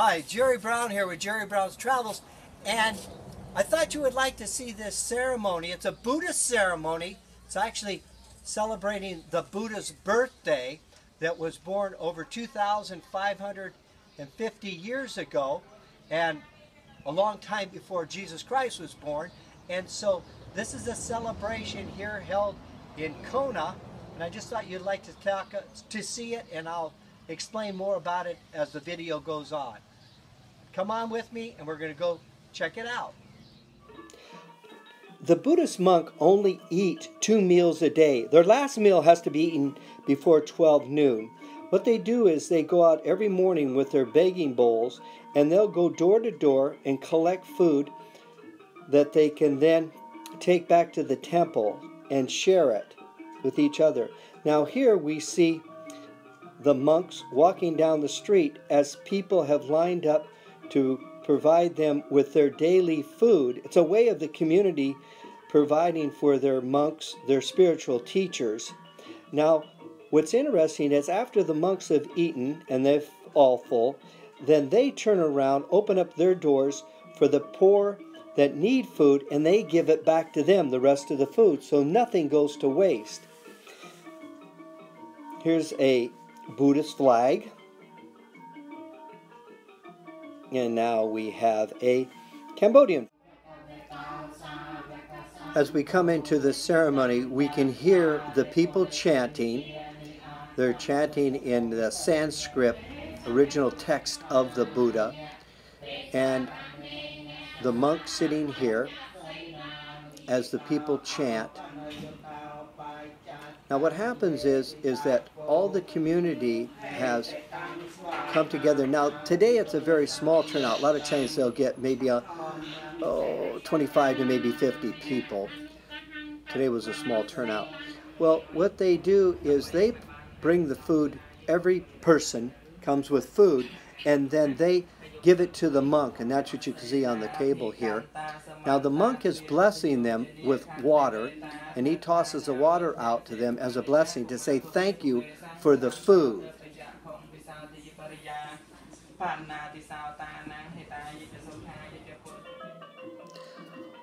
Hi, Jerry Brown here with Jerry Brown's Travels, and I thought you would like to see this ceremony. It's a Buddhist ceremony. It's actually celebrating the Buddha's birthday that was born over 2,550 years ago, and a long time before Jesus Christ was born. And so this is a celebration here held in Kona, and I just thought you'd like to see it, and I'll explain more about it as the video goes on. Come on with me and we're going to go check it out. The Buddhist monk only eat 2 meals a day. Their last meal has to be eaten before 12 noon. What they do is they go out every morning with their begging bowls, and they'll go door to door and collect food that they can then take back to the temple and share it with each other. Now here we see the monks walking down the street as people have lined up to provide them with their daily food. It's a way of the community providing for their monks, their spiritual teachers. Now, what's interesting is after the monks have eaten and they're all full, then they turn around, open up their doors for the poor that need food, and they give it back to them, the rest of the food, so nothing goes to waste. Here's a Buddhist flag. And now we have a Cambodian. As we come into the ceremony, we can hear the people chanting. They're chanting in the Sanskrit original text of the Buddha. And the monk sitting here as the people chant. Now what happens is that all the community has come together. Now today it's a very small turnout. A lot of times they'll get maybe 25 to maybe 50 people. Today was a small turnout. Well, what they do is they bring the food. Every person comes with food, and then they give it to the monk, and that's what you can see on the table here. Now the monk is blessing them with water, and he tosses the water out to them as a blessing to say thank you for the food.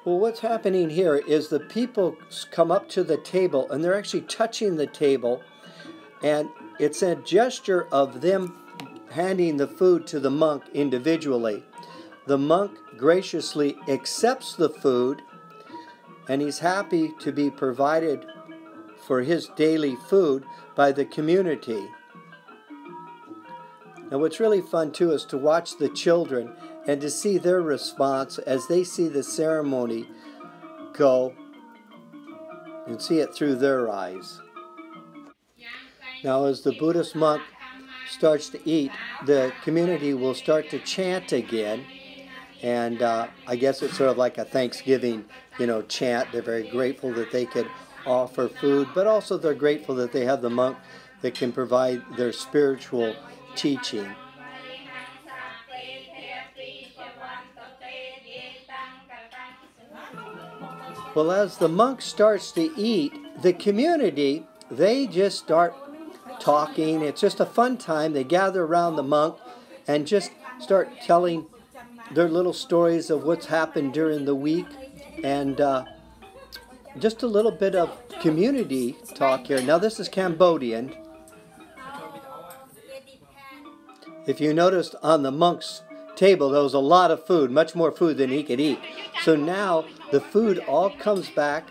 Well, what's happening here is the people come up to the table, and they're actually touching the table, and it's a gesture of them handing the food to the monk individually. The monk graciously accepts the food, and he's happy to be provided for his daily food by the community. Now what's really fun too is to watch the children and to see their response as they see the ceremony go and see it through their eyes. Now as the Buddhist monk starts to eat, the community will start to chant again, and I guess it's sort of like a Thanksgiving, chant. They're very grateful that they could offer food, but also they're grateful that they have the monk that can provide their spiritual teaching. Well, as the monk starts to eat, the community, they just start talking. It's just a fun time. They gather around the monk and just start telling their little stories of what's happened during the week, and just a little bit of community talk here. Now this is Cambodian. If you noticed on the monk's table there was a lot of food, much more food than he could eat. So now the food all comes back.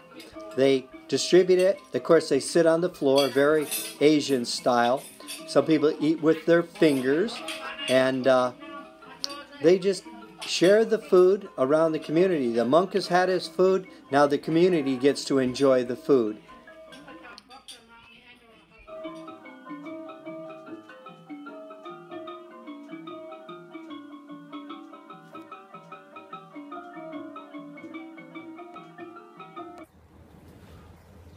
They distribute it. Of course, they sit on the floor, very Asian style. Some people eat with their fingers, and they just share the food around the community. The monk has had his food. Now the community gets to enjoy the food.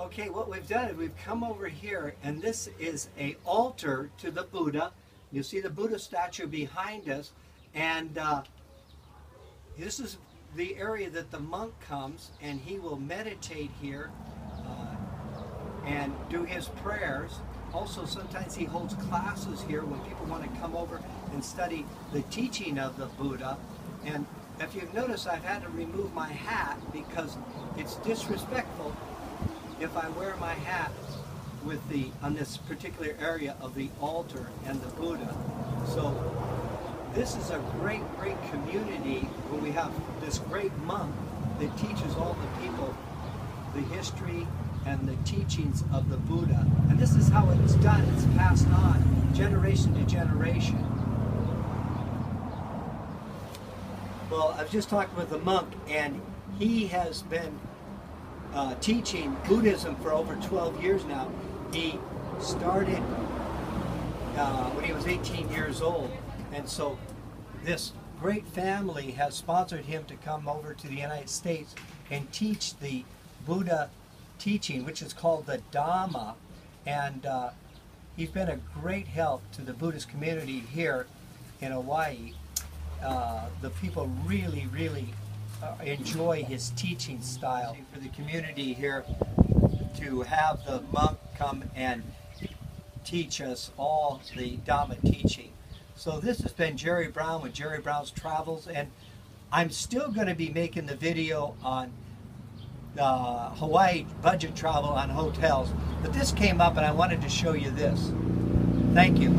Okay, what we've done is we've come over here, and this is an altar to the Buddha. You see the Buddha statue behind us, and this is the area that the monk comes, and he will meditate here and do his prayers. Also, sometimes he holds classes here when people want to come over and study the teaching of the Buddha. And if you've noticed, I've had to remove my hat because it's disrespectful if I wear my hat with on this particular area of the altar and the Buddha. So this is a great, great community where we have this great monk that teaches all the people the history and the teachings of the Buddha. And this is how it's done. It's passed on generation to generation. Well, I was just talking with a monk, and he has been teaching Buddhism for over 12 years now. He started when he was 18 years old, and so this great family has sponsored him to come over to the United States and teach the Buddha teaching, which is called the Dhamma, and he's been a great help to the Buddhist community here in Hawaii. The people really, really enjoy his teaching style. For the community here to have the monk come and teach us all the Dhamma teaching. So this has been Jerry Brown with Jerry Brown's Travels, and I'm still going to be making the video on Hawaii budget travel on hotels, but this came up and I wanted to show you this. Thank you.